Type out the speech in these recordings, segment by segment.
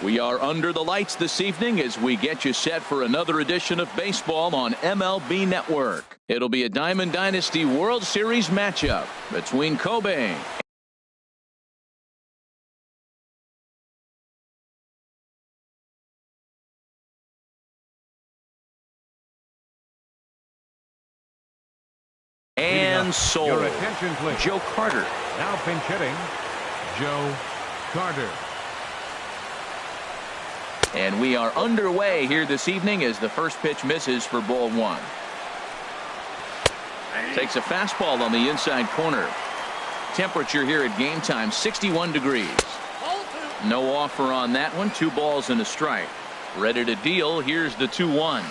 We are under the lights this evening as we get you set for another edition of baseball on MLB Network. It'll be a Diamond Dynasty World Series matchup between Kobe and Seoul. Your attention, please. Joe Carter. Now pinch hitting, Joe Carter. And we are underway here this evening as the first pitch misses for ball one. Takes a fastball on the inside corner. Temperature here at game time 61 degrees. No offer on that one. 2 balls and a strike. Ready to deal. Here's the 2-1.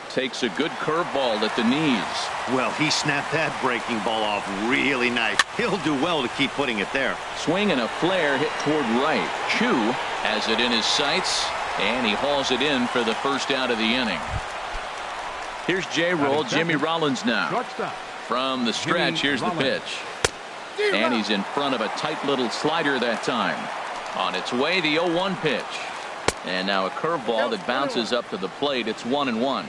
Takes a good curveball at the knees. Well, he snapped that breaking ball off really nice. He'll do well to keep putting it there. Swing and a flare hit toward right. Chu has it in his sights, and he hauls it in for the first out of the inning. Here's J-Roll. Jimmy Rollins now. From the stretch, here's the pitch. And he's in front of a tight little slider that time. On its way, the 0-1 pitch. And now a curveball that bounces up to the plate. It's 1-1.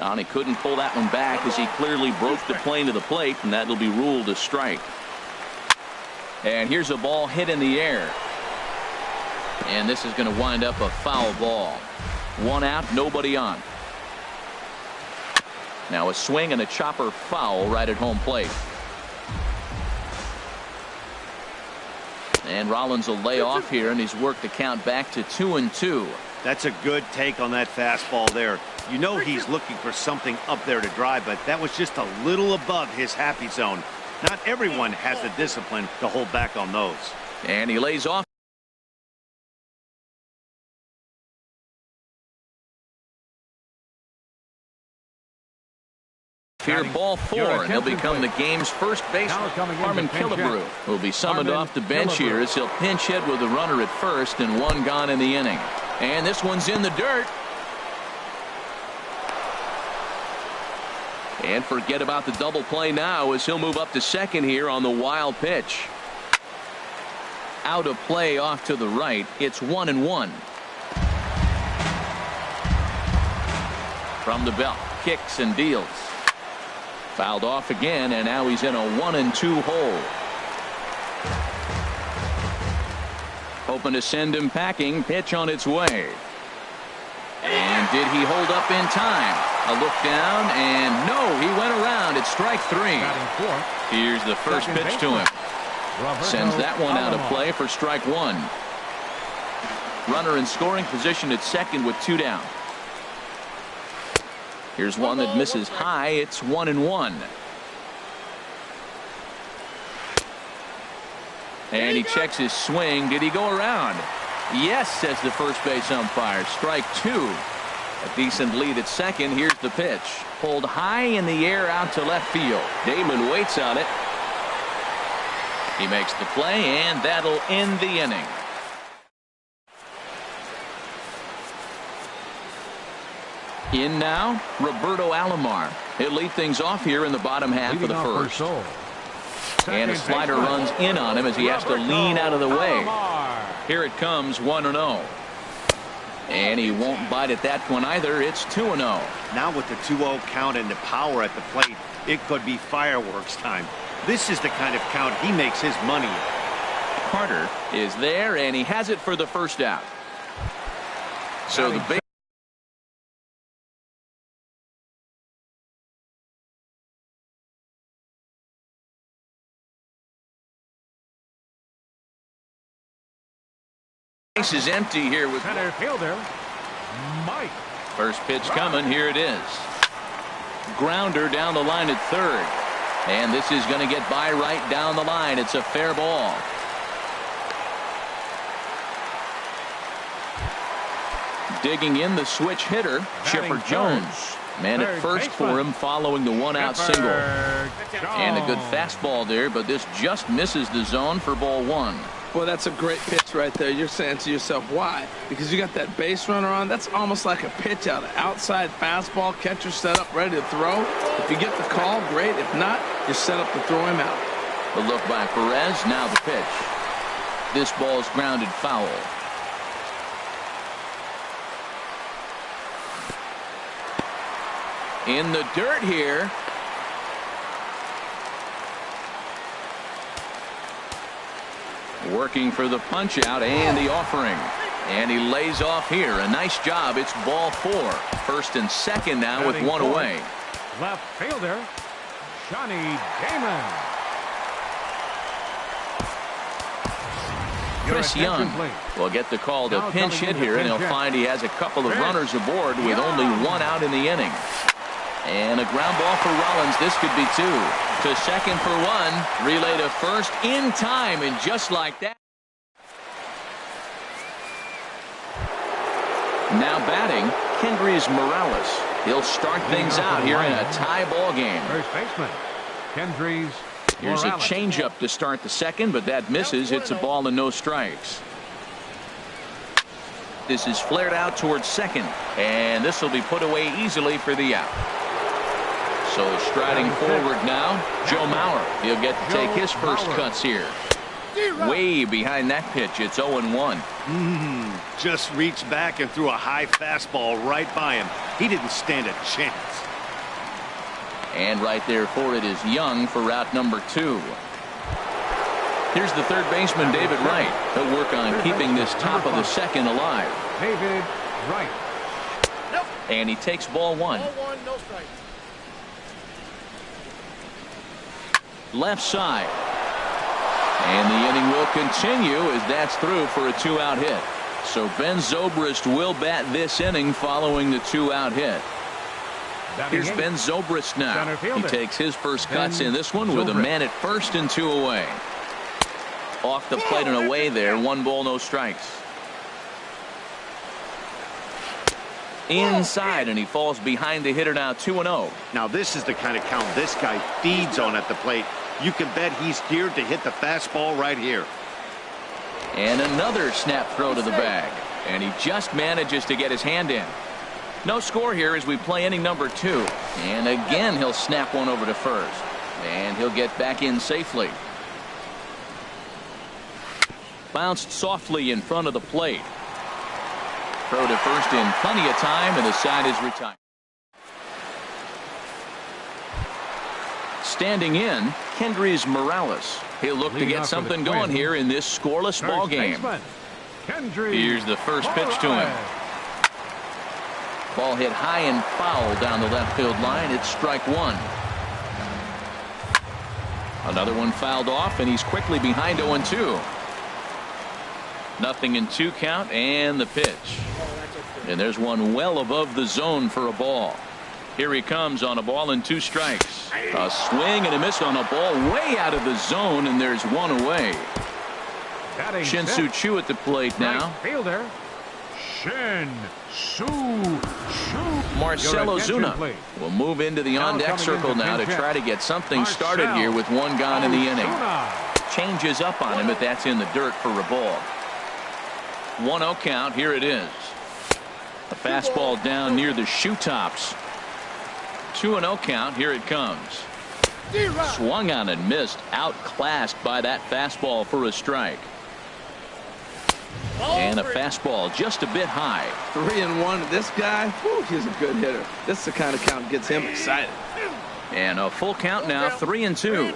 And he couldn't pull that one back as he clearly broke the plane to the plate, and that'll be ruled a strike. And here's a ball hit in the air. And this is going to wind up a foul ball. 1 out, nobody on. Now a swing and a chopper foul right at home plate. And Rollins will lay off here, and he's worked the count back to 2-2. That's a good take on that fastball there. You know he's looking for something up there to drive, but that was just a little above his happy zone. Not everyone has the discipline to hold back on those. And he lays off. Here, ball 4, and he'll become the game's first baseman. Harmon Killebrew will be summoned off the bench here as he'll pinch hit with a runner at first and 1 gone in the inning. And this one's in the dirt. And forget about the double play now as he'll move up to second here on the wild pitch. Out of play off to the right. It's 1-1. From the belt, kicks and deals. Fouled off again, and now he's in a 1-2 hole. Hoping to send him packing. Pitch on its way. And did he hold up in time? A look down, and no, he went around. It's strike 3. Here's the first pitch to him. Sends that one out of play for strike 1. Runner in scoring position at second with 2 down. Here's one that misses high. It's 1-1. And he checks his swing. Did he go around? Yes, says the first base umpire. Strike 2. A decent lead at second. Here's the pitch. Pulled high in the air out to left field. Damon waits on it. He makes the play, and that'll end the inning. In now, Roberto Alomar. He'll lead things off here in the bottom half of the first. And a slider runs in on him as he has to lean out of the way. Here it comes, 1-0. And he won't bite at that one either. It's 2-0. Now with the 2-0 count and the power at the plate, it could be fireworks time. This is the kind of count he makes his money in. Carter is there, and he has it for the first out. So the big base is empty here with center fielder Mike. First pitch coming. Here it is. Grounder down the line at third. And this is going to get by right down the line. It's a fair ball. Digging in the switch hitter, Chipper Jones. Man at first for him following the 1-out single. And a good fastball there, but this just misses the zone for ball 1. Well, that's a great pitch right there. You're saying to yourself, why? Because you got that base runner on. That's almost like a pitch out. Outside fastball, catcher set up, ready to throw. If you get the call, great. If not, you're set up to throw him out. The look by Perez. Now the pitch. this ball's grounded foul. In the dirt here. Working for the punch out and the offering. And he lays off here. A nice job. It's ball 4. First and second now with one away. Left fielder, Johnny Damon. Chris Young will get the call to pinch hit here, and he'll find he has a couple of runners aboard with only one out in the inning. And a ground ball for Rollins. This could be 2. To second for 1. Relay to first in time, and just like that. Now batting, Kendrys Morales. He'll start things out here in a tie ball game. First baseman, Kendrys. Here's a changeup to start the second, but that misses. It's a ball and no strikes. This is flared out towards second, and this will be put away easily for the out. So striding forward now, Joe Mauer. He'll get to take his first cuts here. Way behind that pitch. It's 0-1. Just reached back and threw a high fastball right by him. He didn't stand a chance. And right there for it is Young for route number 2. Here's the third baseman, David Wright. He'll work on keeping this top of the second alive. David Wright. And he takes ball 1. No strike. Left side. And the inning will continue as that's through for a 2-out hit. So Ben Zobrist will bat this inning following the 2-out hit. Here's Ben Zobrist now. He takes his first cuts in this one with a man at first and 2 away. Off the plate and away there. 1 ball, no strikes. Inside, and he falls behind the hitter now. 2-0. Now this is the kind of count this guy feeds on at the plate. You can bet he's geared to hit the fastball right here. And another snap throw to the bag. And he just manages to get his hand in. No score here as we play inning number 2. And again he'll snap one over to first. And he'll get back in safely. Bounced softly in front of the plate. Throw to first in plenty of time, and the side is retired. Standing in, Kendrys Morales. He'll look to get something going here in this scoreless ball game. Here's the first pitch to him. Ball hit high and foul down the left field line. It's strike 1. Another one fouled off, and he's quickly behind 0-2. 0-2 count, and the pitch. And there's one well above the zone for a ball. Here he comes on a ball and 2 strikes. A swing and a miss on a ball way out of the zone, and there's 1 away. Shin-Soo Choo at the plate now. Fielder, Shin-Soo Choo. Marcell Ozuna will move into the on-deck circle now to try to get something started here with 1 gone in the inning. Changes up on him, but that's in the dirt for a ball. 1-0 count. Here it is. A fastball down near the shoe tops. 2-0 count. Here it comes. Swung on and missed. Outclassed by that fastball for a strike. And a fastball just a bit high. 3-1. This guy, whew, he's a good hitter. This is the kind of count that gets him excited. And a full count now. 3-2.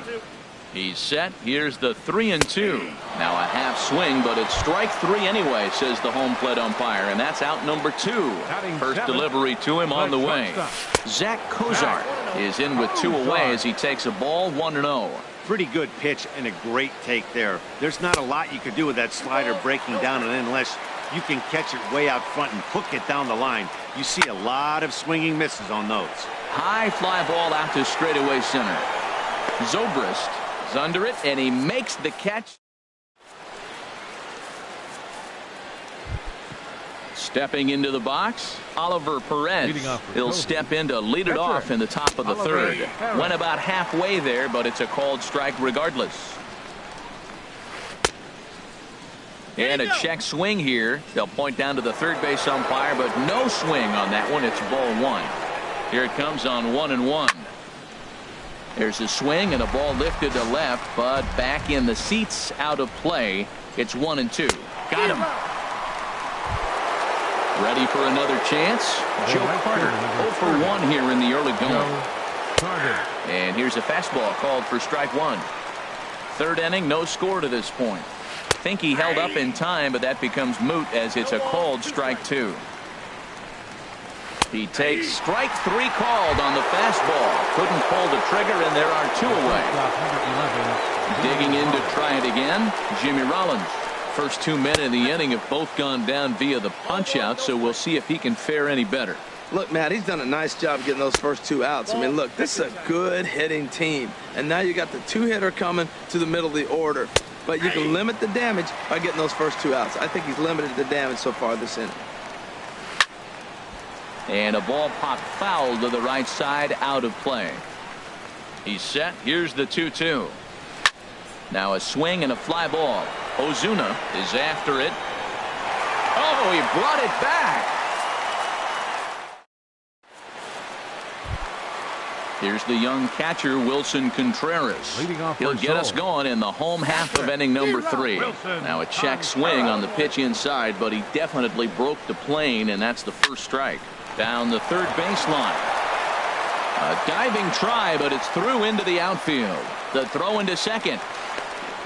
He's set. Here's the 3-2. Now a half swing, but it's strike 3 anyway, says the home plate umpire, and that's out number 2. First delivery to him on the way. Zach Cozart is in with 2 away as he takes a ball. 1-0. Pretty good pitch and a great take there. There's not a lot you could do with that slider breaking down, and unless you can catch it way out front and hook it down the line, you see a lot of swinging misses on those. High fly ball out to straightaway center. Zobrist is under it, and he makes the catch. Stepping into the box, Oliver Perez. He'll step in to lead it off in the top of the third. Went about halfway there, but it's a called strike regardless. And a check swing here. They'll point down to the third base umpire, but no swing on that one. It's ball 1. Here it comes on 1-1. There's a swing and a ball lifted to left, but back in the seats, out of play. It's 1-2. Got him. Ready for another chance. Joe Carter, 0 for 1 here in the early going. And here's a fastball called for strike one. Third inning, no score to this point. Think he held up in time, but that becomes moot as it's a called strike two. He takes strike three called on the fastball. Couldn't pull the trigger, and there are two away. Digging in to try it again, Jimmy Rollins. First 2 men in the inning have both gone down via the punch-out, so we'll see if he can fare any better. Look, Matt, he's done a nice job getting those first 2 outs. I mean, look, this is a good hitting team. And now you got the 2-hitter coming to the middle of the order. But you can limit the damage by getting those first 2 outs. I think he's limited the damage so far this inning. And a ball popped foul to the right side, out of play. He's set. Here's the 2-2. Now a swing and a fly ball. Ozuna is after it. Oh, he brought it back. Here's the young catcher, Wilson Contreras. He'll get us going in the home half of inning number 3. Now a check swing on the pitch inside, but he definitely broke the plane, and that's the first strike. Down the third baseline. A diving try, but it's through into the outfield. The throw into second.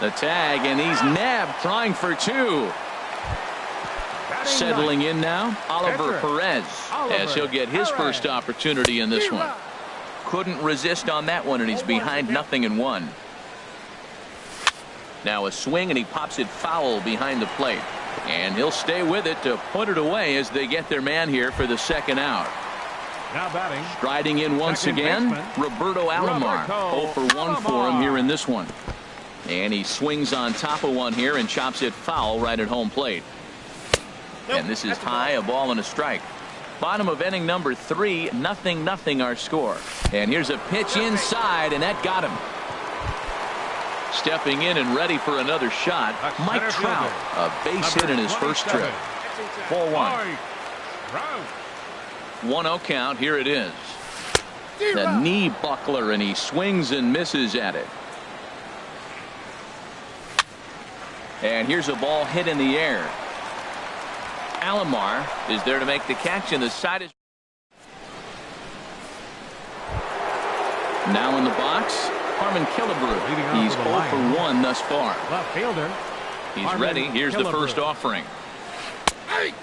The tag, and he's nabbed, trying for 2. Settling in now, Oliver Perez, as he'll get his first opportunity in this one. Couldn't resist on that one, and he's behind 0-1. Now a swing, and he pops it foul behind the plate. And he'll stay with it to put it away as they get their man here for the second out. Now batting. Striding in once again, Roberto Alomar. 0 for 1 for him here in this one. And he swings on top of one here and chops it foul right at home plate. And this is high, a ball and a strike. Bottom of inning number 3, 0-0 our score. And here's a pitch inside, and that got him. Stepping in and ready for another shot, Mike Trout. A base hit in his first trip. 4-1. 1-0 count. Here it is. The knee buckler, and he swings and misses at it. And here's a ball hit in the air. Alomar is there to make the catch, and the side is now in the box. Harmon Killebrew. He's 0 for 1 thus far. Left fielder. He's ready. Here's the first offering.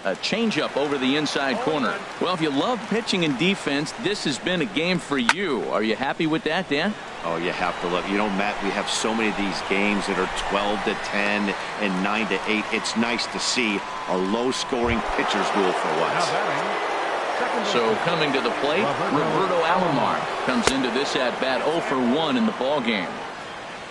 A changeup over the inside corner. Well, if you love pitching and defense, this has been a game for you. Are you happy with that, Dan? Oh, you have to love. You know, Matt, we have so many of these games that are 12-10 and 9-8. It's nice to see a low-scoring pitcher's duel for once. So coming to the plate, Roberto Alomar comes into this at-bat 0 for 1 in the ball game.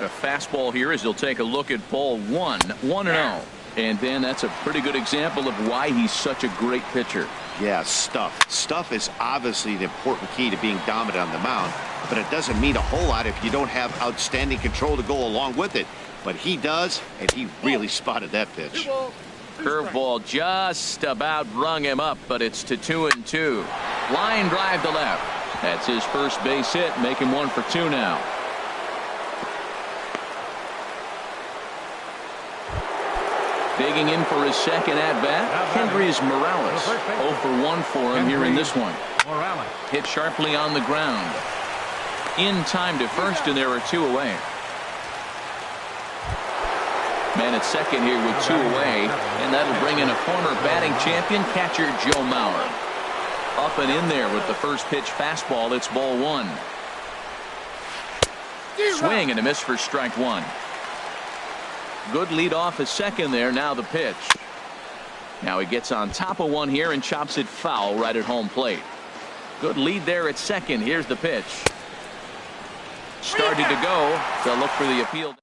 A fastball here as he'll take a look at ball 1, 1-0. And then that's a pretty good example of why he's such a great pitcher. Yeah, stuff. Stuff is obviously the important key to being dominant on the mound, but it doesn't mean a whole lot if you don't have outstanding control to go along with it. But he does, and he really spotted that pitch. Curveball just about rung him up, but it's to 2-2. Line drive to left. That's his first base hit, make him 1 for 2 now. Digging in for his second at-bat, Kendrys Morales. 0 for 1 for him here in this one. Hit sharply on the ground. In time to first, and there are 2 away. Man at second here with 2 away, and that'll bring in a former batting champion, catcher Joe Mauer. Up and in there with the first pitch fastball. It's ball 1. Swing and a miss for strike 1. Good lead off at second there. Now the pitch. Now he gets on top of one here and chops it foul right at home plate. Good lead there at second. Here's the pitch. Started to go. They'll look for the appeal.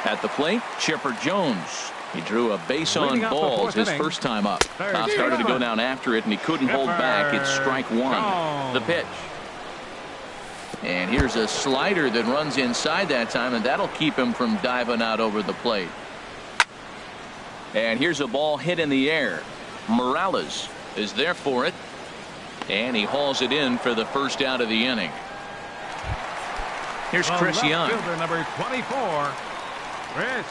At the plate, Chipper Jones. He drew a base on balls his first time up. Started to go down after it, and he couldn't hold back. It's strike 1. The pitch. And here's a slider that runs inside that time, and that'll keep him from diving out over the plate. And here's a ball hit in the air. Morales is there for it, and he hauls it in for the first out of the inning. Here's Chris Young. Fielder number 24, Chris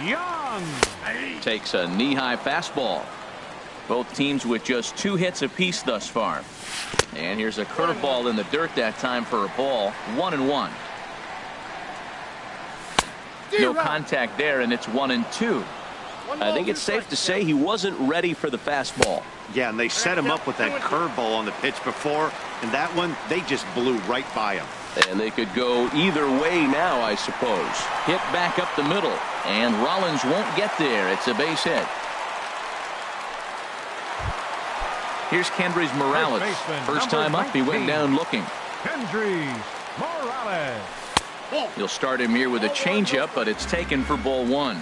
Young. Takes a knee-high fastball. Both teams with just 2 hits apiece thus far. And here's a curveball in the dirt that time for a ball. 1-1. No contact there, and it's 1-2. I think it's safe to say he wasn't ready for the fastball. Yeah, and they set him up with that curveball on the pitch before, and that one, they just blew right by him. And they could go either way now, I suppose. Hit back up the middle, and Rollins won't get there. It's a base hit. Here's Kendrys Morales. First time up, he went down looking. Kendrys Morales. You'll start him here with a changeup, but it's taken for ball 1.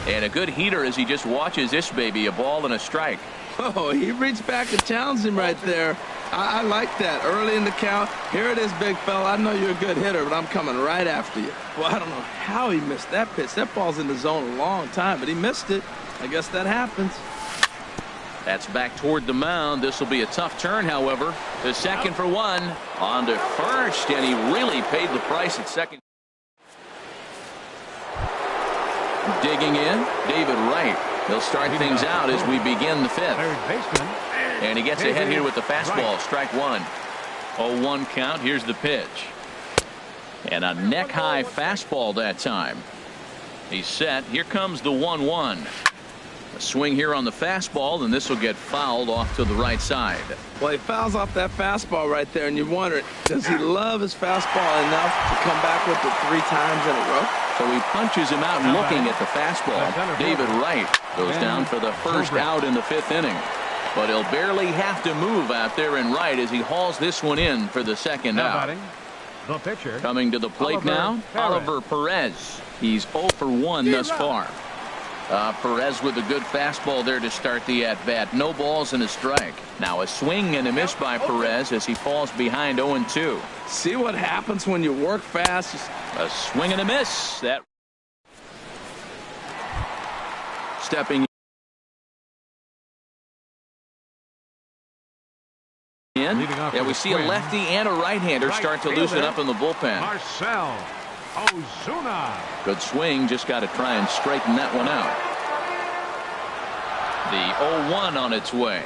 And a good heater as he just watches this baby, a ball and a strike. Oh, he reached back and challenged him right there. I like that. Early in the count. Here it is, big fella. I know you're a good hitter, but I'm coming right after you. Well, I don't know how he missed that pitch. That ball's in the zone a long time, but he missed it. I guess that happens. That's back toward the mound. This will be a tough turn, however. To second for 1. On to first, and he really paid the price at second. Digging in, David Wright. He'll start things out as we begin the 5th. Third baseman. And he gets ahead here with the fastball. Strike 1. 0-1 count. Here's the pitch. And a neck-high fastball that time. He's set. Here comes the 1-1. A swing here on the fastball, and this will get fouled off to the right side. Well, he fouls off that fastball right there, and you wonder, does he love his fastball enough to come back with it 3 times in a row? So he punches him out looking at the fastball. David Wright goes down for the first out in the 5th inning. But he'll barely have to move out there in right as he hauls this one in for the second out. The pitcher. Coming to the plate now, Oliver Perez. He's 0 for 1 thus far. Perez with a good fastball there to start the at-bat. No balls and a strike. Now a swing and a miss by Perez as he falls behind 0-2. See what happens when you work fast? A swing and a miss. That stepping in. Yeah, we see a lefty and a right-hander start to loosen up in the bullpen. Marcell Ozuna. Good swing, just got to try and straighten that one out. The 0-1 on its way.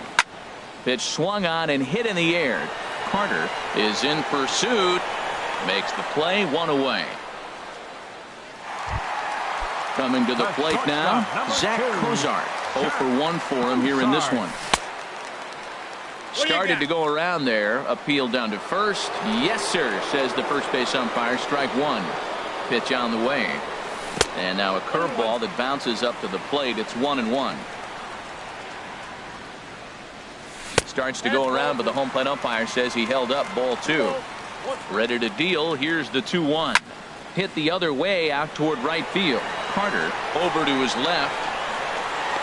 Pitch swung on and hit in the air. Carter is in pursuit. Makes the play, 1 away. Coming to the plate now, Zach Cozart. 0 for 1 for him here in this one. Started to go around there. Appeal down to first. Yes, sir, says the first base umpire. Strike 1. Pitch on the way. And now a curveball that bounces up to the plate. It's 1-1. Starts to go around, but the home plate umpire says he held up. Ball 2. Ready to deal. Here's the 2-1. Hit the other way out toward right field. Carter over to his left.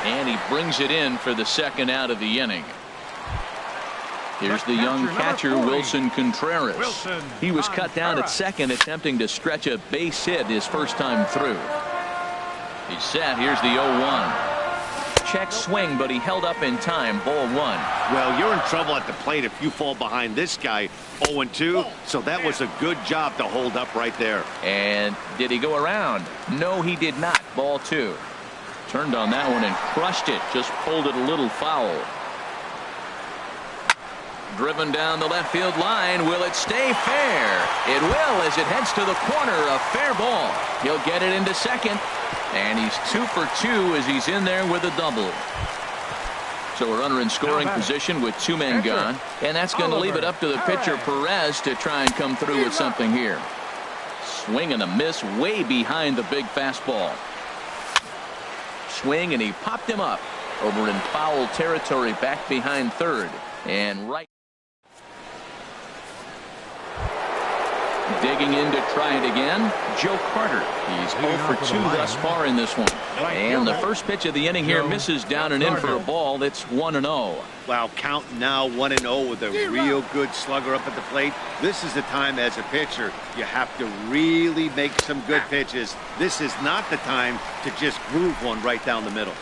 And he brings it in for the second out of the inning. Here's the young catcher, Wilson Contreras. He was cut down at second, attempting to stretch a base hit his first time through. He's set. Here's the 0-1. Check swing, but he held up in time. Ball 1. Well, you're in trouble at the plate if you fall behind this guy. 0-2. So that was a good job to hold up right there. And did he go around? No, he did not. Ball 2. Turned on that one and crushed it. Just pulled it a little foul. Driven down the left field line. Will it stay fair? It will as it heads to the corner. A fair ball. He'll get it into second. And he's 2 for 2 as he's in there with a double. So a runner in scoring position with 2 men gone. And that's going to leave it up to the pitcher, Perez, to try and come through with something here. Swing and a miss way behind the big fastball. Swing, and he popped him up over in foul territory back behind third. And right. Digging in to try it again, Joe Carter. He's 0 for 2 thus far in this one. And the first pitch of the inning here misses down and in for a ball. That's 1-0. Wow, count now 1-0 with a real good slugger up at the plate. This is the time as a pitcher you have to really make some good pitches. This is not the time to just groove one right down the middle.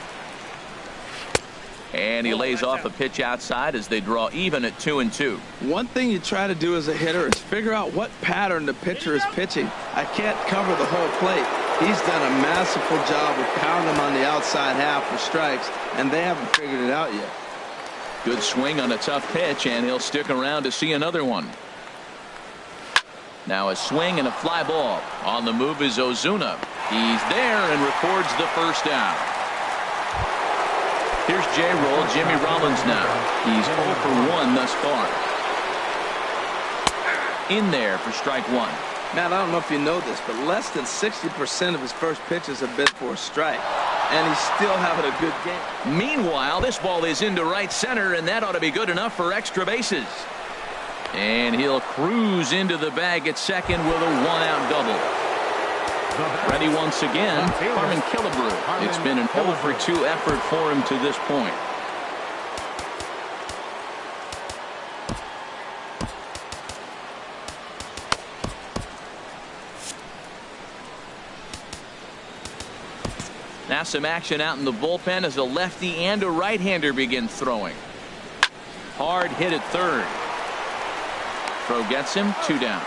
And he lays off a pitch outside as they draw even at 2-2. One thing you try to do as a hitter is figure out what pattern the pitcher is pitching. I can't cover the whole plate. He's done a masterful job of pounding them on the outside half for strikes, and they haven't figured it out yet. Good swing on a tough pitch, and he'll stick around to see another one. Now a swing and a fly ball. On the move is Ozuna. He's there and records the first down. Here's J-Roll, Jimmy Rollins now. He's 0 for 1 thus far. In there for strike 1. Matt, I don't know if you know this, but less than 60% of his first pitches have been for a strike. And he's still having a good game. Meanwhile, this ball is into right center, and that ought to be good enough for extra bases. And he'll cruise into the bag at second with a one-out double. Ready once again, Harmon Killebrew. It's been an 0 for 2 effort for him to this point. Now some action out in the bullpen as a lefty and a right-hander begin throwing. Hard hit at third. Throw gets him, 2 down.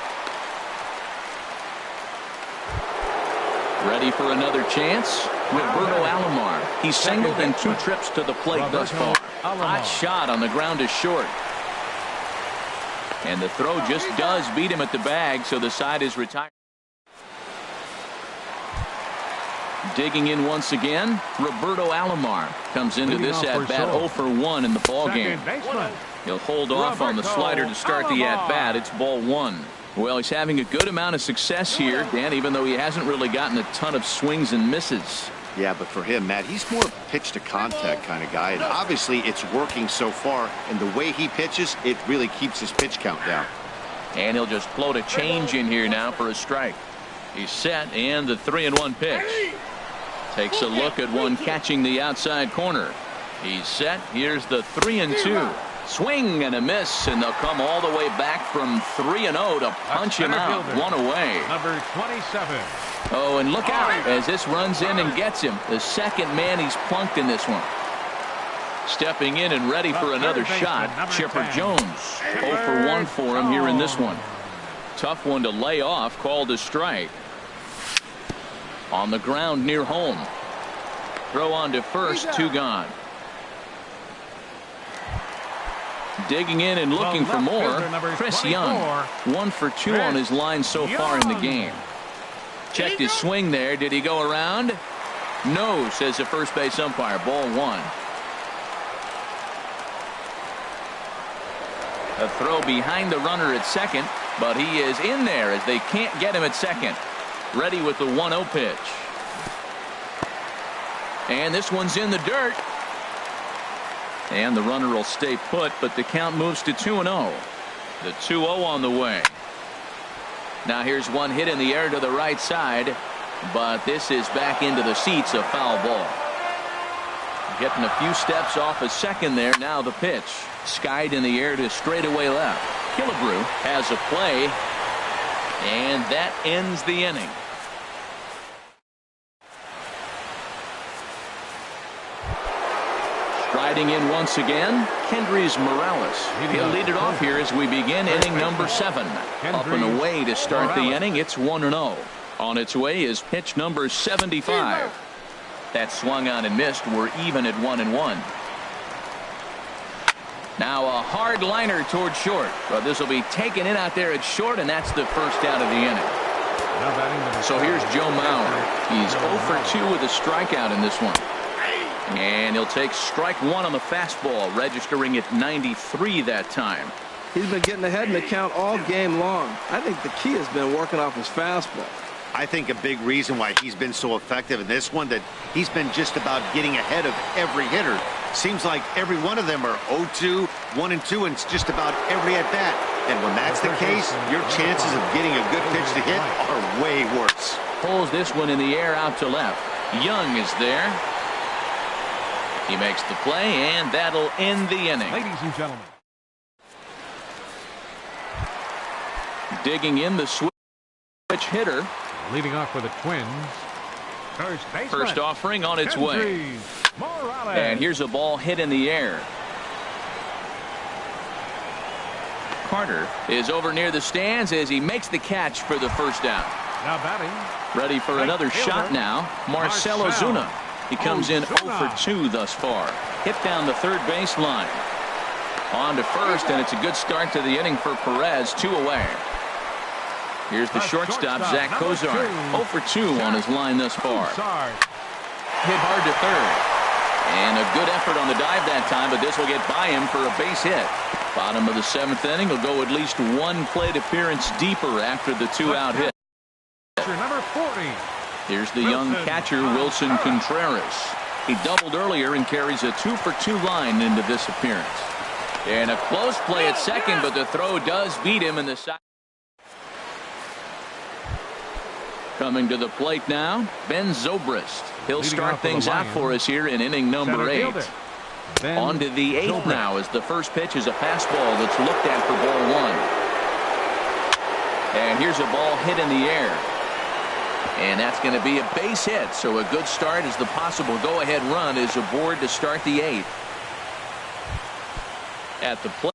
Ready for another chance. Roberto Alomar. He's singled in 2 trips to the plate thus far. Hot shot on the ground is short. And the throw just does beat him at the bag, so the side is retired. Digging in once again, Roberto Alomar comes into this at-bat 0 for 1 in the ballgame. He'll hold off on the slider to start the at-bat. It's ball 1. Well, he's having a good amount of success here, Dan, even though he hasn't really gotten a ton of swings and misses. Yeah, but for him, Matt, he's more of a pitch-to-contact kind of guy, and obviously it's working so far, and the way he pitches, it really keeps his pitch count down. And he'll just float a change in here now for a strike. He's set, and the 3-1 pitch. Takes a look at one catching the outside corner. He's set. Here's the 3-2. Swing and a miss, and they'll come all the way back from 3-0 to punch him out. One away. Number 27. Oh, and look out as this runs in and gets him. The second man he's plunked in this one. Stepping in and ready for another shot, Chipper Jones. 0 for 1 for him here in this one. Tough one to lay off, called a strike. On the ground near home. Throw on to first, 2 gone. Digging in and looking for more, Chris Young. 1 for 2 on his line so far in the game. Checked his swing there. Did he go around? No, says the first base umpire. Ball 1. A throw behind the runner at second, but he is in there as they can't get him at second. Ready with the 1-0 pitch. And this one's in the dirt. And the runner will stay put, but the count moves to 2-0. The 2-0 on the way. Now here's one hit in the air to the right side, but this is back into the seats, a foul ball. Getting a few steps off a second there. Now the pitch. Skied in the air to straightaway left. Killebrew has a play, and that ends the inning. Striding in once again, Kendrys Morales. He'll lead it off here as we begin inning number 7. Up and away to start the inning. It's 1-0. On its way is pitch number 75. That swung on and missed. We're even at 1-1. Now a hard liner toward short. But this will be taken in out there at short, and that's the first out of the inning. So here's Joe Mauer. He's 0 for 2 with a strikeout in this one. And he'll take strike 1 on the fastball, registering at 93 that time. He's been getting ahead in the count all game long. I think the key has been working off his fastball. I think a big reason why he's been so effective in this one, that he's been just about getting ahead of every hitter. Seems like every one of them are 0-2, 1-2, and it's just about every at-bat. And when that's the case, your chances of getting a good pitch to hit are way worse. Pulls this one in the air out to left. Young is there. He makes the play, and that'll end the inning. Ladies and gentlemen. Digging in the switch hitter. Leading off for the Twins, First offering on its way. And here's a ball hit in the air. Carter is over near the stands as he makes the catch for the first down. Now batting. Ready for another shot now. Marcell Ozuna. He comes in 0 for 2 thus far. Hit down the third baseline. On to first, and it's a good start to the inning for Perez. 2 away. Here's the shortstop, Zach Kozar. 0 for 2 on his line thus far. Hit hard to third. And a good effort on the dive that time, but this will get by him for a base hit. Bottom of the 7th inning will go at least one plate appearance deeper after the 2-out hit. Number 40. Here's the young catcher, Wilson Contreras. He doubled earlier and carries a 2 for 2 line into this appearance. And a close play at second, but the throw does beat him in the side. Coming to the plate now, Ben Zobrist. He'll start things out for us here in inning number 8. On to the 8th now, as the first pitch is a fastball that's looked at for ball 1. And here's a ball hit in the air. And that's going to be a base hit, so a good start as the possible go-ahead run is aboard to start the 8th. At the plate.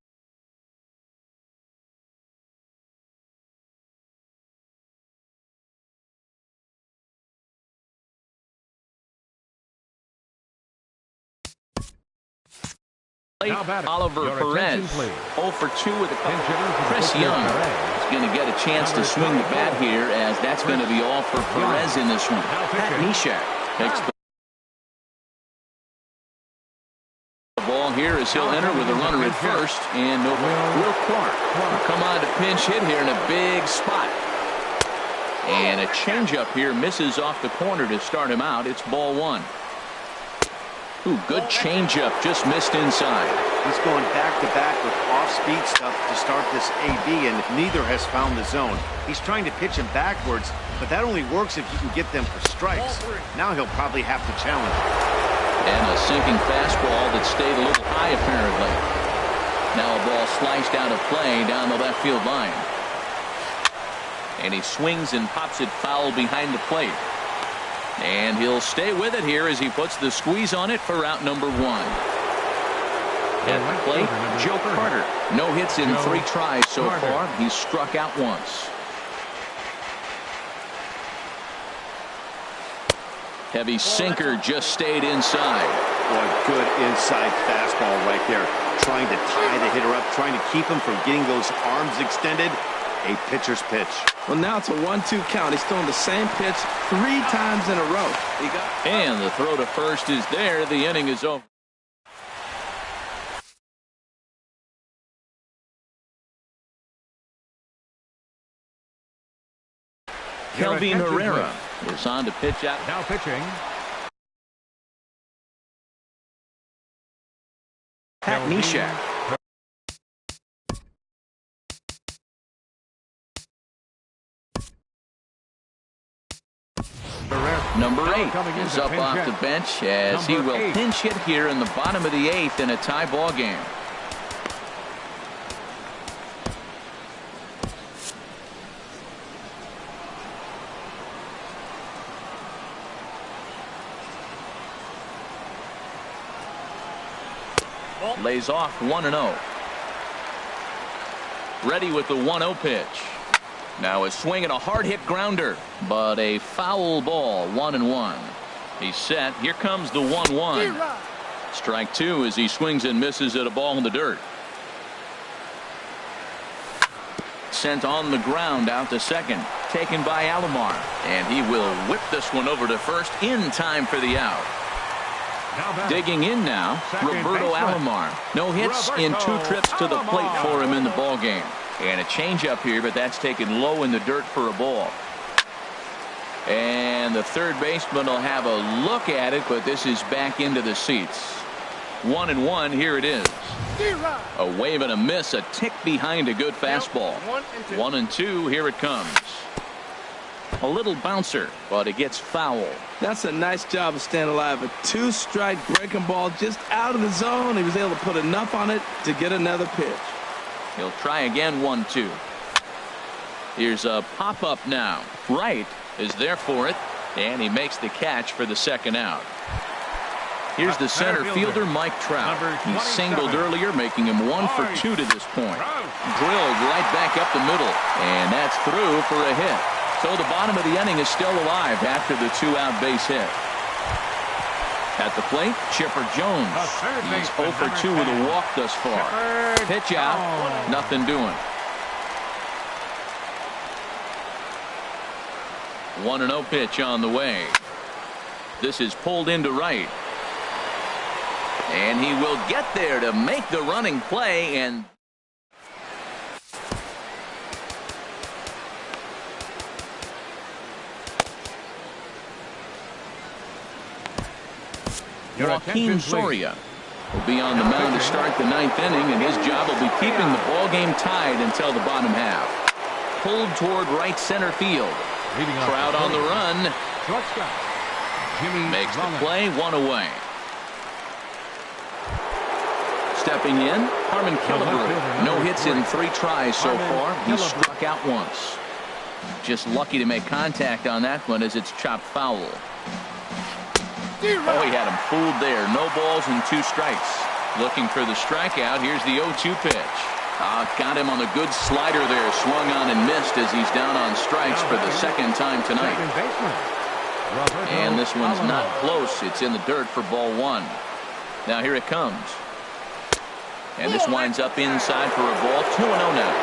Oliver Perez 0 for 2 with a couple. Chris Young is going to get a chance to swing the bat here, as that's going to be all for Perez in this one. Pat Neshek takes the ball here as he'll enter with a runner at first, and Will Clark will come on to pinch hit here in a big spot. And a changeup here misses off the corner to start him out. It's ball 1. Ooh, good changeup, just missed inside. He's going back-to-back with off-speed stuff to start this AB, and neither has found the zone. He's trying to pitch him backwards, but that only works if you can get them for strikes. Now he'll probably have to challenge. And a sinking fastball that stayed a little high, apparently. Now a ball sliced out of play down the left field line. And he swings and pops it foul behind the plate. And he'll stay with it here as he puts the squeeze on it for out number 1. At the plate, Joe Carter. No hits in 3 tries so far. He's struck out once. Heavy sinker just stayed inside. Boy, good inside fastball right there. Trying to tie the hitter up, trying to keep him from getting those arms extended. A pitcher's pitch. Well, now it's a 1-2 count. He's throwing the same pitch 3 times in a row. And the throw to first is there. The inning is over. Kelvin Herrera is on to pitch out. Now pitching. Pat Neshek. Number 8 is up off the bench as he will pinch hit here in the bottom of the 8th in a tie ball game. Lays off 1-0. Ready with the 1-0 pitch. Now a swing and a hard hit grounder, but a foul ball. 1-1. He's set. Here comes the 1-1. Strike 2 as he swings and misses at a ball in the dirt. Sent on the ground out to second. Taken by Alomar. And he will whip this one over to first in time for the out. Digging in now, Roberto Alomar. No hits in 2 trips to the plate for him in the ball game. And a changeup here, but that's taken low in the dirt for a ball. And the third baseman will have a look at it, but this is back into the seats. 1-1, here it is. A wave and a miss, a tick behind a good fastball. 1-2, here it comes. A little bouncer, but it gets foul. That's a nice job of staying alive. A 2-strike breaking ball just out of the zone. He was able to put enough on it to get another pitch. He'll try again. 1-2. Here's a pop-up now. Right is there for it. And he makes the catch for the second out. Here's the center fielder, Mike Trout. He singled earlier, making him 1 for 2 to this point. Drilled right back up the middle, and that's through for a hit. So the bottom of the inning is still alive after the 2-out base hit. At the plate, Chipper Jones. He's 0 for 2 with a walk thus far. Pitch out, nothing doing. 1-0 pitch on the way. This is pulled into right. And he will get there to make the running play. And Joaquin Soria will be on the mound to start the 9th inning, and his job will be keeping the ball game tied until the bottom half. Pulled toward right center field. Trout on the run. Makes the play, 1 away. Stepping in, Harmon Killebrew. No hits in 3 tries so far. He struck out once. Just lucky to make contact on that one as it's chopped foul. Oh, he had him fooled there. No balls and 2 strikes. Looking for the strikeout. Here's the 0-2 pitch. Got him on the good slider there. Swung on and missed as he's down on strikes for the 2nd time tonight. And this one's not close. It's in the dirt for ball 1. Now here it comes. And this winds up inside for a ball. 2-0 now.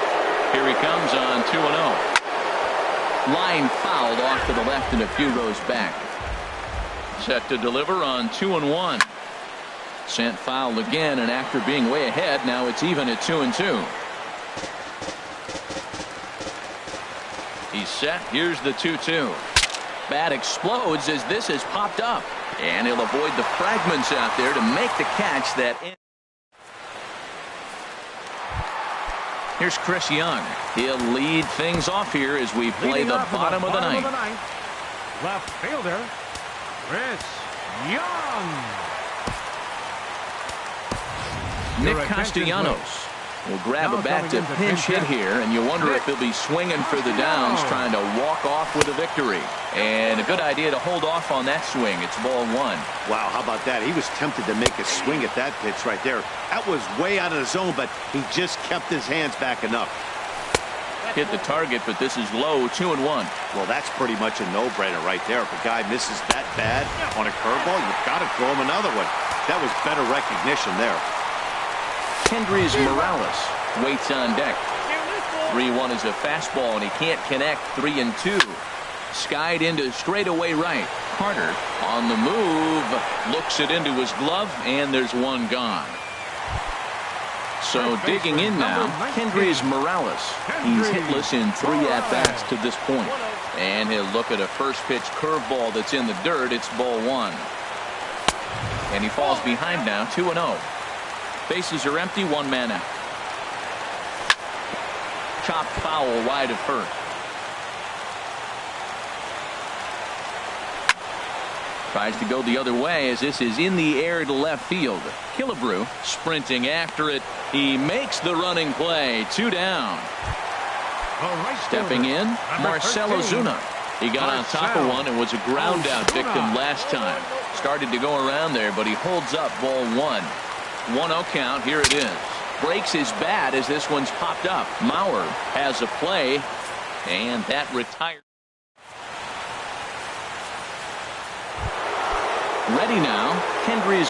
Here he comes on 2-0. Line fouled off to the left and a few rows back. Set to deliver on 2-1. Sent foul again, and after being way ahead, now it's even at 2-2. He's set. Here's the 2-2. Bat explodes as this has popped up. And he'll avoid the fragments out there to make the catch that ends. Here's Chris Young. He'll lead things off here as we play the bottom of the ninth. Left fielder, Chris Young. Nick Castellanos will grab a bat to pinch hit here, and you wonder if he'll be swinging for the downs, trying to walk off with a victory. And a good idea to hold off on that swing. It's ball 1. Wow, how about that? He was tempted to make a swing at that pitch right there. That was way out of the zone, but he just kept his hands back enough. Hit the target, but this is low. 2-1. Well, that's pretty much a no-brainer right there. If a guy misses that bad on a curveball, you've got to throw him another one. That was better recognition there. Kendrys Morales waits on deck. 3-1 is a fastball, and he can't connect. 3-2. Skied into straightaway right. Carter on the move, looks it into his glove, and there's one gone. So digging in now, Kendrys Morales. He's hitless in 3 at-bats to this point. And he'll look at a first pitch curveball that's in the dirt. It's ball 1. And he falls behind now, 2-0. Bases are empty, 1 man out. Chopped foul wide of first. Tries to go the other way as this is in the air to left field. Killebrew sprinting after it. He makes the running play. 2 down. Stepping in, Marcell Ozuna. He got on top of one and was a ground out victim last time. Started to go around there, but he holds up ball 1. 1-0 count. Here it is. Breaks his bat as this one's popped up. Mauer has a play, and that retired. Ready now. Kendrys.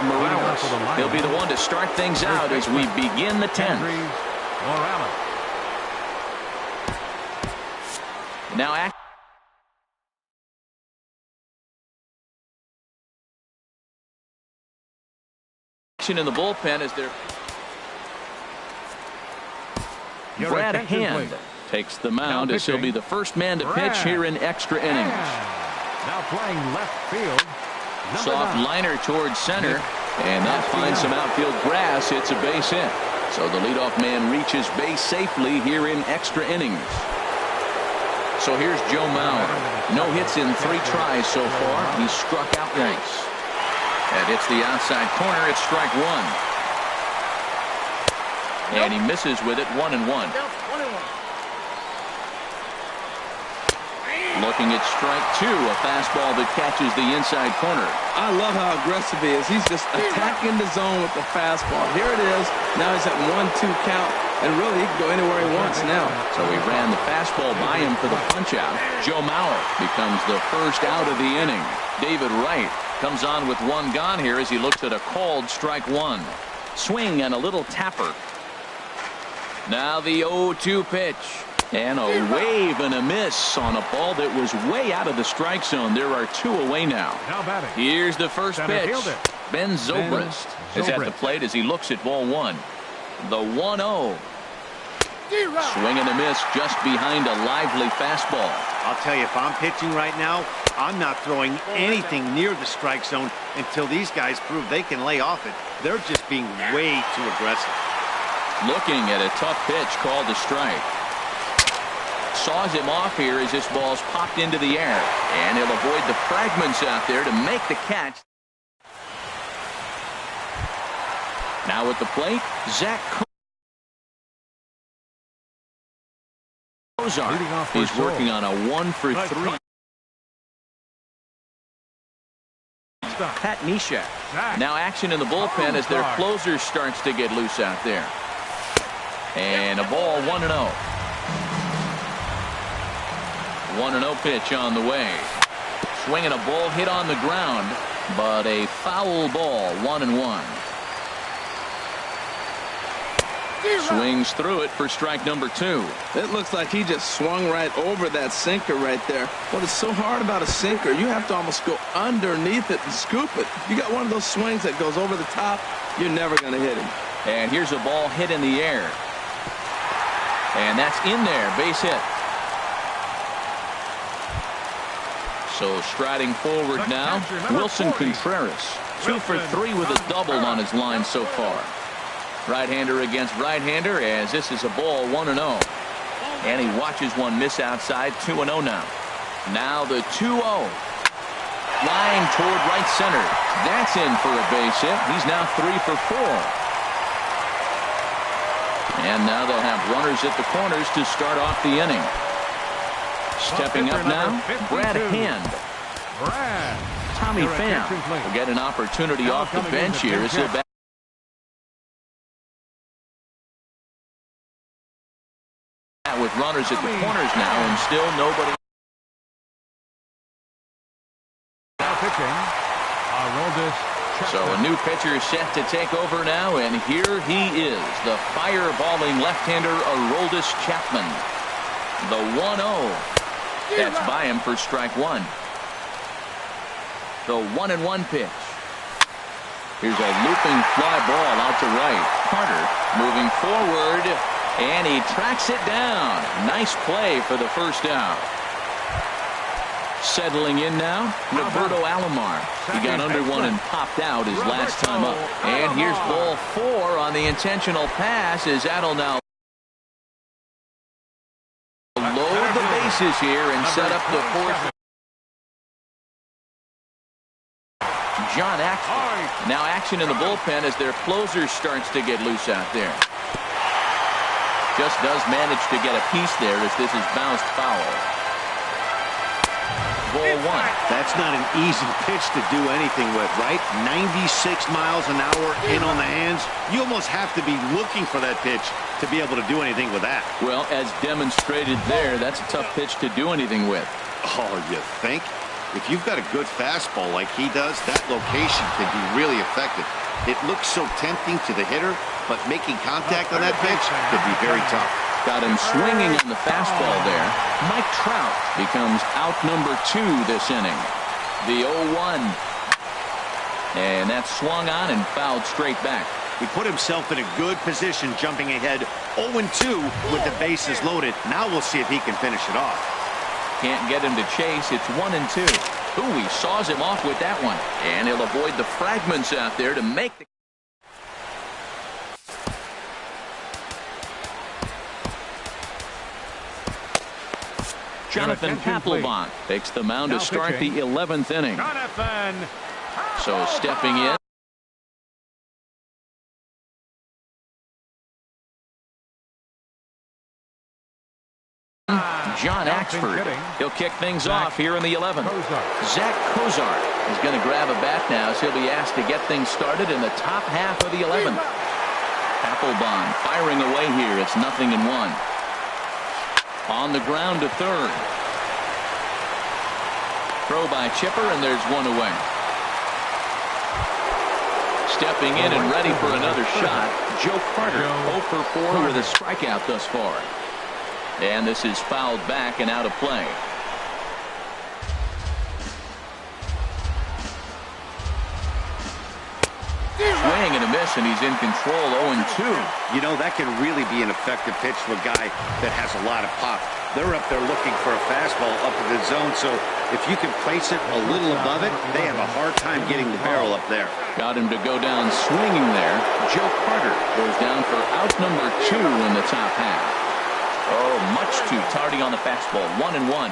Morales. He'll be the one to start things out as we begin the 10th. Now action in the bullpen as they're. Brad Hand takes the mound as he'll be the first man to pitch here in extra innings. Now playing left field. Soft liner towards center, and that finds some outfield grass. It's a base hit. So the leadoff man reaches base safely here in extra innings. So here's Joe Mauer. No hits in 3 tries so far. He's struck out once. That hits the outside corner. It's strike 1. And he misses with it, 1-1. Looking at strike 2, a fastball that catches the inside corner. I love how aggressive he is. He's just attacking the zone with the fastball. Here it is. Now he's at 1-2 count, and really he can go anywhere he wants now. So he ran the fastball by him for the punch-out. Joe Mauer becomes the first out of the inning. David Wright comes on with 1 gone here as he looks at a called strike 1. Swing and a little tapper. Now the 0-2 pitch. And a wave and a miss on a ball that was way out of the strike zone. There are 2 away now. Here's the first pitch. Ben Zobrist is at the plate as he looks at ball 1. The 1-0. Swing and a miss just behind a lively fastball. I'll tell you, if I'm pitching right now, I'm not throwing anything near the strike zone until these guys prove they can lay off it. They're just being way too aggressive. Looking at a tough pitch called a strike. Saws him off here as this ball's popped into the air. And he'll avoid the fragments out there to make the catch. Now at the plate, Zach Kozar. He's working on a 1-for-3. Pat Neshek. Now action in the bullpen as their closer starts to get loose out there. And a ball, 1-0. 1-0 pitch on the way. Swinging a ball hit on the ground, but a foul ball, 1-1. Swings through it for strike number 2. It looks like he just swung right over that sinker right there. What is so hard about a sinker, you have to almost go underneath it and scoop it. You got one of those swings that goes over the top, you're never going to hit him. And here's a ball hit in the air. And that's in there, base hit. So striding forward now, Wilson Contreras. 2 for 3 with a double on his line so far. Right-hander against right-hander as this is a ball, 1-0. And he watches one miss outside, 2-0 now. Now the 2-0. Flying toward right center. That's in for a base hit. He's now 3 for 4. And now they'll have runners at the corners to start off the inning. Stepping up now, Brad Hand. Tommy Pham will get an opportunity off the bench here as he'll bat with runners at the corners now, and still nobody. So a new pitcher set to take over now, and here he is, the fireballing left-hander Aroldis Chapman. The 1-0. That's by him for strike 1. The 1-1 pitch. Here's a looping fly ball out to right. Carter moving forward, and he tracks it down. Nice play for the first out. Settling in now, Roberto Alomar. He got under one and popped out his last time up. And here's ball 4 on the intentional pass as that'll now load the bases here and set up the 4th. John Axford. Now action in the bullpen as their closer starts to get loose out there. Just does manage to get a piece there as this is bounced foul. Ball 1. That's not an easy pitch to do anything with, right? 96 miles an hour in on the hands. You almost have to be looking for that pitch to be able to do anything with that. Well, as demonstrated there, that's a tough pitch to do anything with. Oh, you think? If you've got a good fastball like he does, that location can be really effective. It looks so tempting to the hitter, but making contact on that pitch could be very tough. Got him swinging on the fastball there. Mike Trout becomes out number 2 this inning. The 0-1. And that's swung on and fouled straight back. He put himself in a good position jumping ahead 0-2 with the bases loaded. Now we'll see if he can finish it off. Can't get him to chase. It's 1-2. Ooh, he saws him off with that one. And he'll avoid the fragments out there to make the... Jonathan Papelbon takes the mound to start the 11th inning. So stepping in. John Axford. He'll kick things off here in the 11th. Zach Kozar is going to grab a bat now, so he'll be asked to get things started in the top half of the 11th. Papelbon firing away here. It's 0-1. On the ground to third. Throw by Chipper, and there's one away. Stepping in and ready for another shot, Joe Carter, 0 for 4 with a strikeout thus far. And this is fouled back and out of play. Swing and a miss, and he's in control. 0-2. You know, that can really be an effective pitch to a guy that has a lot of pop. They're up there looking for a fastball up in the zone, so if you can place it a little above it, they have a hard time getting the barrel up there. Got him to go down swinging there. Joe Carter goes down for out number 2 in the top half. Oh, much too tardy on the fastball. 1-1.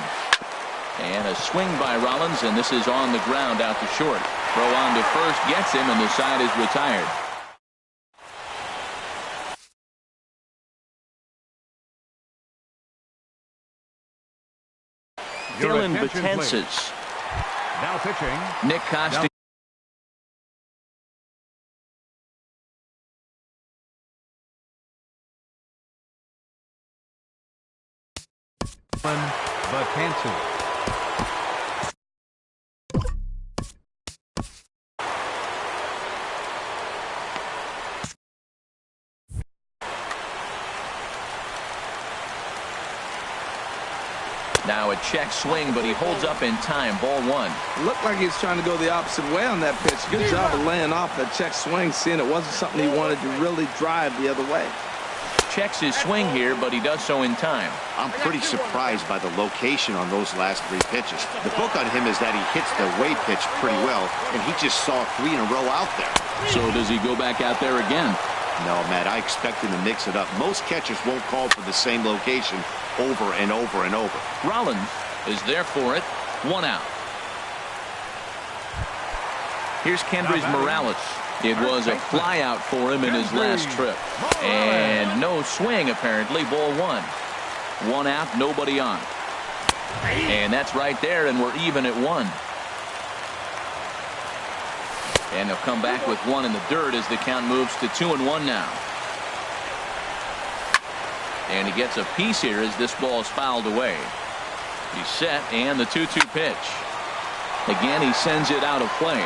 And a swing by Rollins, and this is on the ground out to short. Throw on to first gets him, and the side is retired. Dylan Betances. Now pitching. Nick Costa. Betances. Now a check swing, but he holds up in time. Ball 1. Looked like he's trying to go the opposite way on that pitch. Good job of laying off that check swing, seeing it wasn't something he wanted to really drive the other way. Checks his swing here, but he does so in time. I'm pretty surprised by the location on those last 3 pitches. The book on him is that he hits the way pitch pretty well, and he just saw 3 in a row out there. So does he go back out there again? No, Matt, I expect him to mix it up. Most catchers won't call for the same location over and over and over. Rollins is there for it. 1 out. Here's Kendrys Morales. It was a fly out for him in his last trip. And no swing, apparently. Ball 1. 1 out, nobody on. And that's right there, and we're even at 1. And he'll come back with 1 in the dirt as the count moves to 2-1 now. And he gets a piece here as this ball is fouled away. He's set, and the 2-2 pitch. Again, he sends it out of play.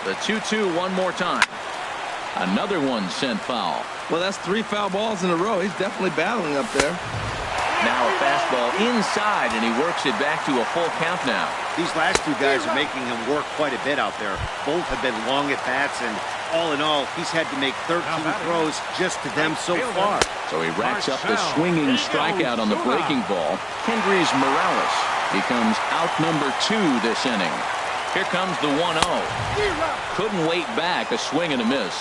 The 2-2 one more time. Another one sent foul. Well, that's 3 foul balls in a row. He's definitely battling up there. Now a fastball inside, and he works it back to a full count now. These last 2 guys are making him work quite a bit out there. Both have been long at bats, and all in all, he's had to make 13 throws just to them so far. So he racks up the swinging strikeout on the breaking ball. Kendrys Morales becomes out number 2 this inning. Here comes the 1-0. Couldn't wait back. A swing and a miss.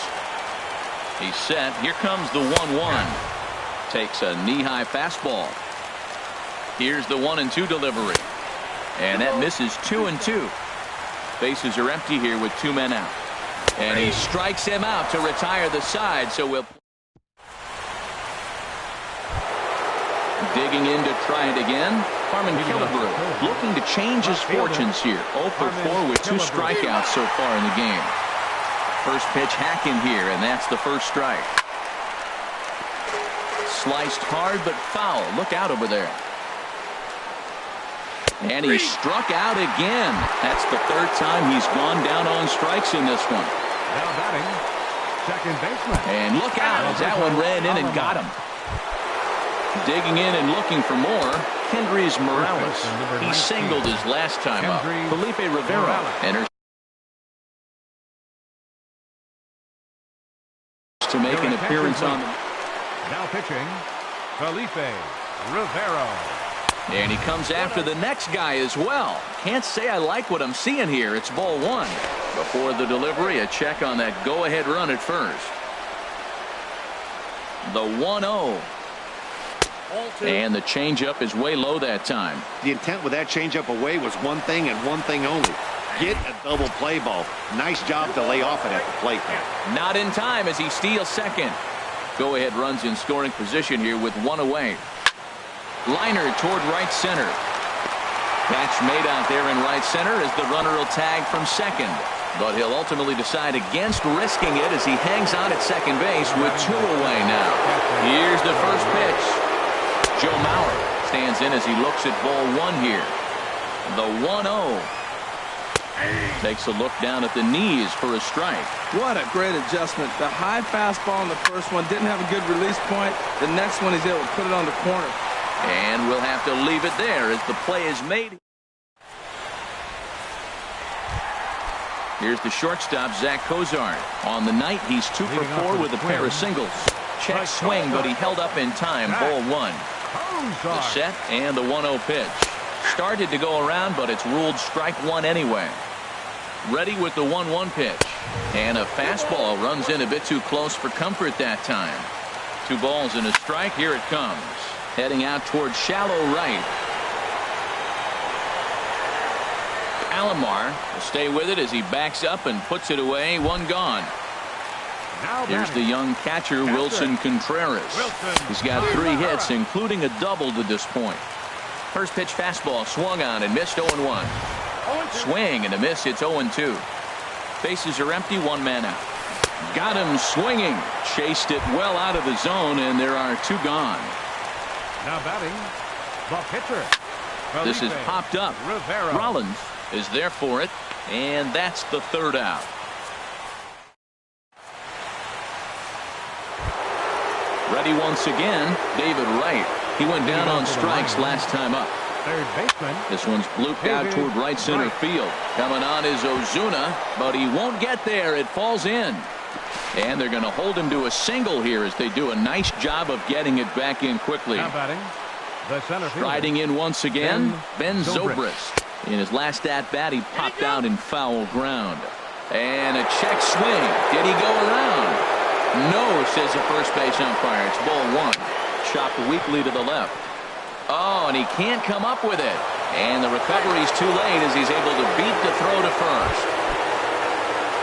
He's set. Here comes the 1-1. Takes a knee-high fastball. Here's the 1-2 delivery. And that misses 2-2. Bases are empty here with 2 men out. And he strikes him out to retire the side. So we'll digging in to try it again. Harmon Killebrew looking to change his fortunes here. 0 for 4 with 2 strikeouts so far in the game. First pitch hack in here, and that's the first strike. Sliced hard but foul. Look out over there. And he struck out again. That's the 3rd time he's gone down on strikes in this one. Now batting, second baseman. And look out as that one ran in and got him. Digging in and looking for more, Kendrys Morales. He singled his last time up. Felipe Rivera enters to make an appearance on them. Now pitching, Felipe Rivera. And he comes after the next guy as well. Can't say I like what I'm seeing here. It's ball 1. Before the delivery, a check on that go-ahead run at first. The 1-0. And the changeup is way low that time. The intent with that changeup away was one thing and one thing only. Get a double play ball. Nice job to lay off it at the plate there. Not in time as he steals second. Go-ahead runs in scoring position here with one away. Liner toward right center. Catch made out there in right center as the runner will tag from second. But he'll ultimately decide against risking it as he hangs on at second base with two away now. Here's the first pitch. Joe Mauer stands in as he looks at ball one here. The 1-0. Takes a look down at the knees for a strike. What a great adjustment. The high fastball in the first one didn't have a good release point. The next one he's able to put it on the corner. And we'll have to leave it there as the play is made. Here's the shortstop, Zach Cozart. On the night, he's 2 for 4 with a pair of singles. Check swing, but he held up in time. Ball one. The set and the 1-0 pitch. Started to go around, but it's ruled strike one anyway. Ready with the 1-1 pitch. And a fastball runs in a bit too close for comfort that time. 2 balls and a strike. Here it comes. Heading out towards shallow right. Alomar will stay with it as he backs up and puts it away. One gone. Here's the young catcher, Wilson Contreras. He's got 3 hits, including a double to this point. First pitch fastball swung on and missed 0-1. Swing and a miss. It's 0-2. Bases are empty. 1 man out. Got him swinging. Chased it well out of the zone, and there are 2 gone. Now batting, the pitcher. This is popped up. Rollins is there for it, and that's the 3rd out. Ready once again, David Wright. He went down on strikes last time up. Third baseman. This one's blooped out toward right center field. Coming on is Ozuna, but he won't get there. It falls in. And they're going to hold him to a single here as they do a nice job of getting it back in quickly. Now batting, the center fielder. Striding in once again, Ben Zobrist. In his last at-bat, he popped out in foul ground. And a check swing. Did he go around? No, says the first base umpire. It's ball one. Chopped weakly to the left. Oh, and he can't come up with it. And the recovery's too late as he's able to beat the throw to first.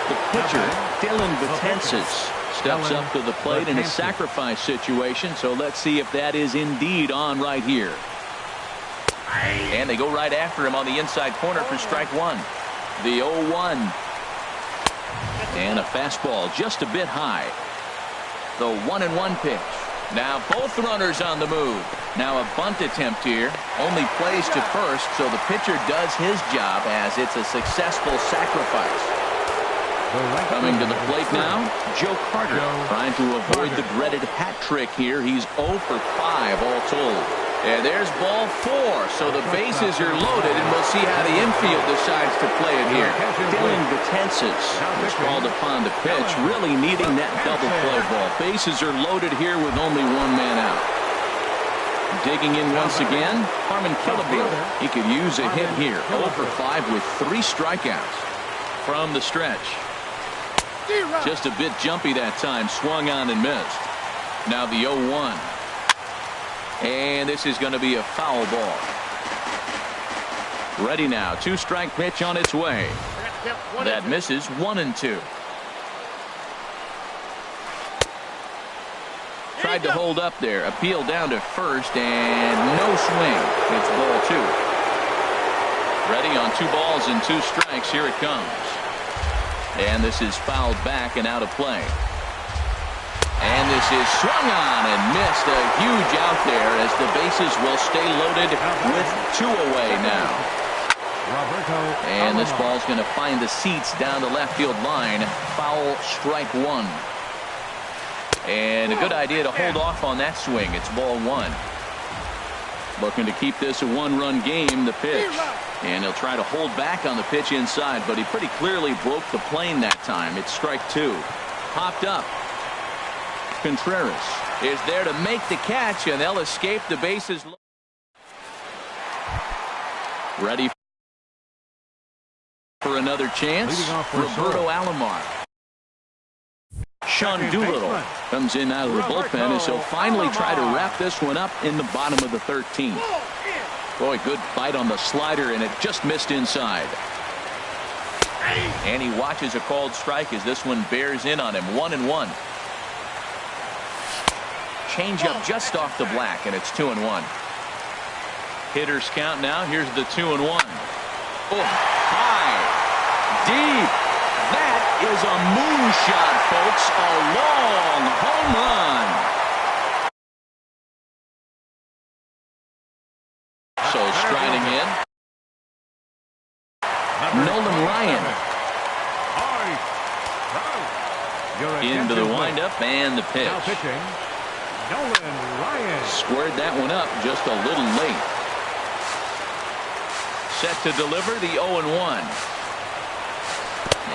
The pitcher, Dylan Betances, steps up to the plate in a sacrifice situation, so let's see if that is indeed on right here. And they go right after him on the inside corner for strike one. The 0-1. And a fastball just a bit high. The 1-1 pitch. Now both runners on the move. Now a bunt attempt here. Only plays to first, so the pitcher does his job as it's a successful sacrifice. Coming to the plate now, Joe Carter, trying to avoid the dreaded hat trick here. He's 0 for 5 all told. And there's ball 4, so the bases are loaded, and we'll see how the infield decides to play it here. Dylan Betances was called upon to pitch, really needing that double play ball. Bases are loaded here with only 1 man out. Digging in once again, Harmon Killebrew. He could use a hit here. 0 for 5 with 3 strikeouts from the stretch. Just a bit jumpy that time. Swung on and missed. Now the 0-1. And this is going to be a foul ball. Ready now. 2-strike pitch on its way. That misses. 1-2. Tried to hold up there. Appeal down to first and no swing. It's ball 2. Ready on 2 balls and 2 strikes. Here it comes. And this is fouled back and out of play. And this is swung on and missed. A huge out there as the bases will stay loaded with 2 away now. And this ball's going to find the seats down the left field line. Foul, strike 1. And a good idea to hold off on that swing. It's ball 1. Looking to keep this a 1-run game. The pitch. And he'll try to hold back on the pitch inside, but he pretty clearly broke the plane that time. It's strike 2. Popped up. Contreras is there to make the catch, and they'll escape the bases. Ready for another chance. Roberto Alomar. Sean Doolittle comes in out of the bullpen as he'll finally try to wrap this one up in the bottom of the 13th. Boy, good bite on the slider, and it just missed inside. And he watches a called strike as this one bears in on him. 1-1. Changeup just off the black, and it's 2-1. Hitters count now. Here's the 2-1. Oh, high, deep. That is a moonshot, folks. A long home run. So striding in, Nolan Ryan. Into the windup and the pitch. Now pitching, Nolan Ryan. Squared that one up just a little late. Set to deliver the 0-1.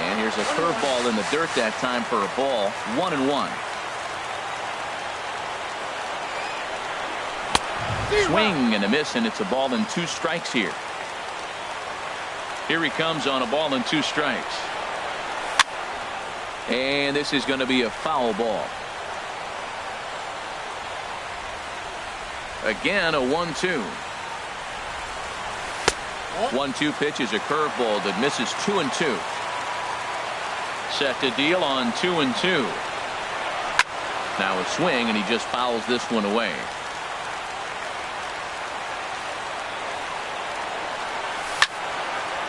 And here's a curveball in the dirt that time for a ball. 1-1. Swing and a miss, and it's a ball and 2 strikes here. Here he comes on a ball and 2 strikes. And this is going to be a foul ball. Again, a 1-2. 1-2 pitch is a curveball that misses 2-2. Set to deal on 2-2. Now a swing, and he just fouls this one away.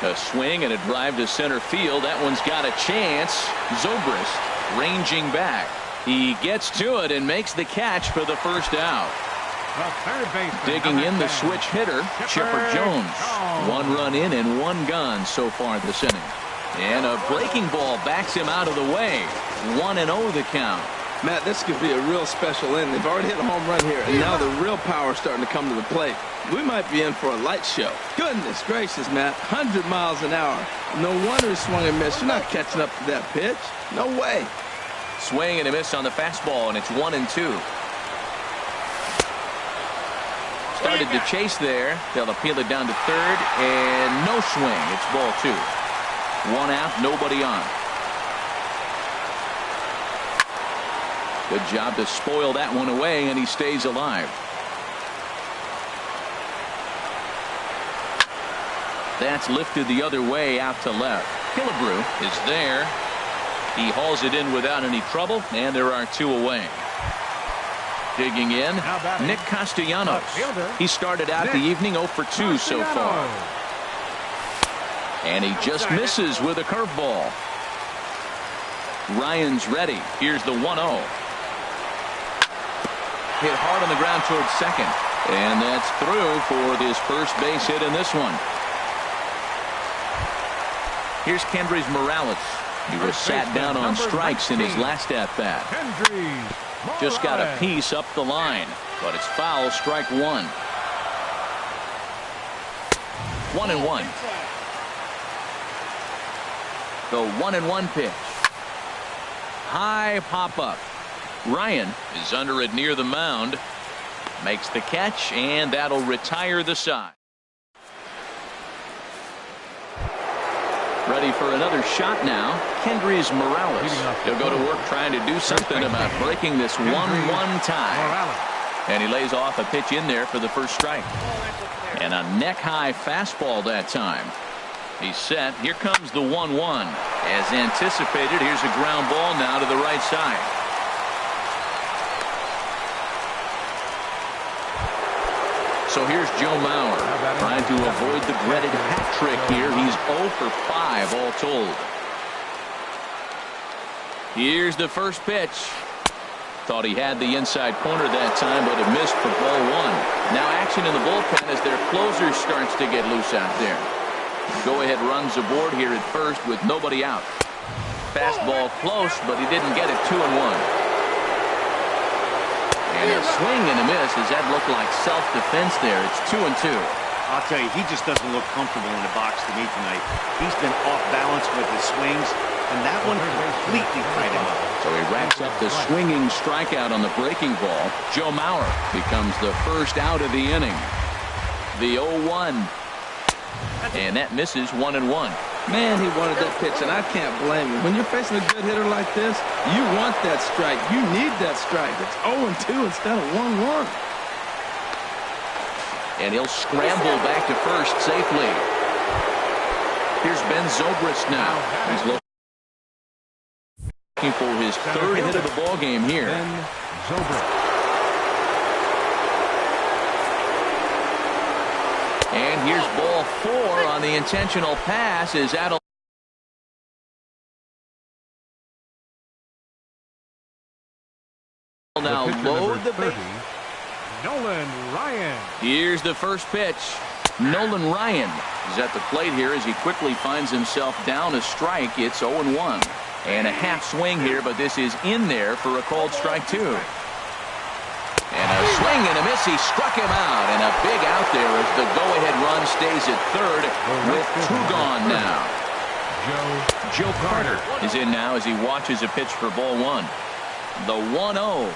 A swing and a drive to center field. That one's got a chance. Zobrist ranging back. He gets to it and makes the catch for the first out. Digging in the switch hitter, Chipper Jones. 1 run in and 1 gone so far this inning. And a breaking ball backs him out of the way. 1-0 the count. Matt, this could be a real special inning. They've already hit a home run here, and now the real power is starting to come to the plate. We might be in for a light show. Goodness gracious, Matt. 100 miles an hour. No wonder he swung and missed. You're not catching up to that pitch. No way. Swing and a miss on the fastball, and it's 1-2. Started to chase there. They'll appeal it down to third, and no swing. It's ball 2. 1 out, nobody on. Good job to spoil that one away, and he stays alive. That's lifted the other way out to left. Killebrew is there. He hauls it in without any trouble, and there are 2 away. Digging in, Nick Castellanos. He started out the evening 0 for 2 so far. And he just misses with a curveball. Ryan's ready. Here's the 1-0. Hit hard on the ground towards second. And that's through for this first base hit in this one. Here's Kendrys Morales. He was sat down on strikes in his last at-bat. Just got a piece up the line, but it's foul, strike 1. 1-1. The 1-1 pitch. High pop-up. Ryan is under it near the mound. Makes the catch, and that'll retire the side. Ready for another shot now. Kendrys Morales. He'll go to work trying to do something about breaking this 1-1 tie. And he lays off a pitch in there for the first strike. And a neck-high fastball that time. He's set. Here comes the 1-1. As anticipated, here's a ground ball now to the right side. So here's Joe Mauer trying to avoid the dreaded hat trick here. He's 0 for 5 all told. Here's the first pitch. Thought he had the inside corner that time, but it missed for ball 1. Now action in the bullpen as their closer starts to get loose out there. Go-ahead runs aboard here at first with nobody out. Fastball close, but he didn't get it. 2-1. And a swing and a miss. Does that look like self-defense there? It's 2-2. I'll tell you, he just doesn't look comfortable in the box to me tonight. He's been off balance with his swings, and that one completely tied him up. So he racks up the swinging strikeout on the breaking ball. Joe Mauer becomes the first out of the inning. The 0-1. And that misses. 1-1. Man, he wanted that pitch, and I can't blame him. When you're facing a good hitter like this, you want that strike. You need that strike. It's 0-2 instead of 1-1. And he'll scramble back to first safely. Here's Ben Zobrist now. He's looking for his third hit of the ball game here. Ben Zobrist. And here's ball 4 on the intentional pass. Is that now load the base. Nolan Ryan. Here's the first pitch. Nolan Ryan is at the plate here as he quickly finds himself down a strike. It's 0-1. And a half swing here, but this is in there for a called strike 2. And a swing and a miss. He struck him out. And a big out there as the go-ahead run stays at third with 2 gone now. Joe Carter is in now as he watches a pitch for ball 1. The 1-0.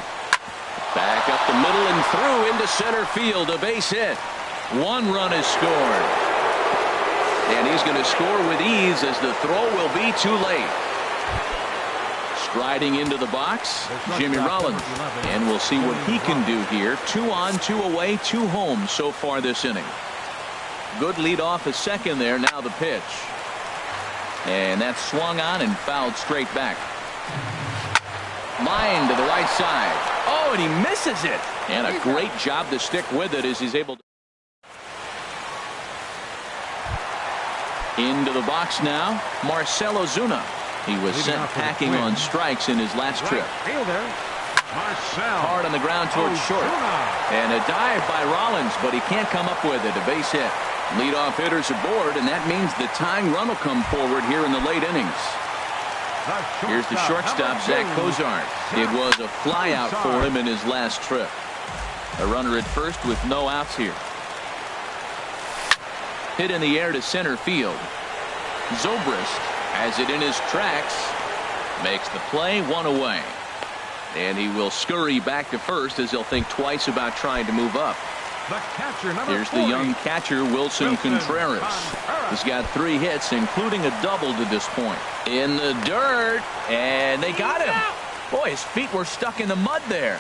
Back up the middle and through into center field. A base hit. 1 run is scored. And he's going to score with ease as the throw will be too late. Striding into the box, Jimmy Rollins. And we'll see what he can do here. 2 on, 2 away, 2 home so far this inning. Good lead off a second there. Now the pitch. And that's swung on and fouled straight back. Line to the right side. Oh, and he misses it. And a great job to stick with it as he's able to. Into the box now, Marcell Ozuna. He was sent packing on strikes in his last trip. Hard on the ground towards short. And a dive by Rollins, but he can't come up with it. A base hit. Leadoff hitters aboard, and that means the tying run will come forward here in the late innings. Here's the shortstop, Zach Cozart. It was a fly out for him in his last trip. A runner at first with no outs here. Hit in the air to center field. Zobrist has it in his tracks. Makes the play, 1 away. And he will scurry back to first as he'll think twice about trying to move up. Here's the young catcher, Wilson Contreras. He's got 3 hits, including a double to this point. In the dirt, and they got him. Boy, his feet were stuck in the mud there.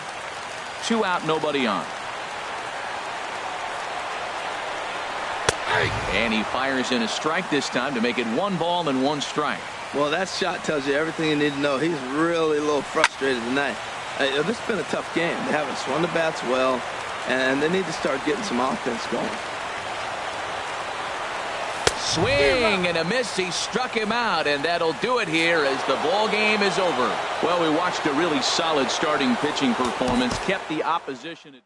2 out, nobody on. And he fires in a strike this time to make it 1 ball and 1 strike. Well, that shot tells you everything you need to know. He's really a little frustrated tonight. This has been a tough game. They haven't swung the bats well, and they need to start getting some offense going. Swing and a miss. He struck him out, and that'll do it here as the ball game is over. Well, we watched a really solid starting pitching performance, kept the opposition at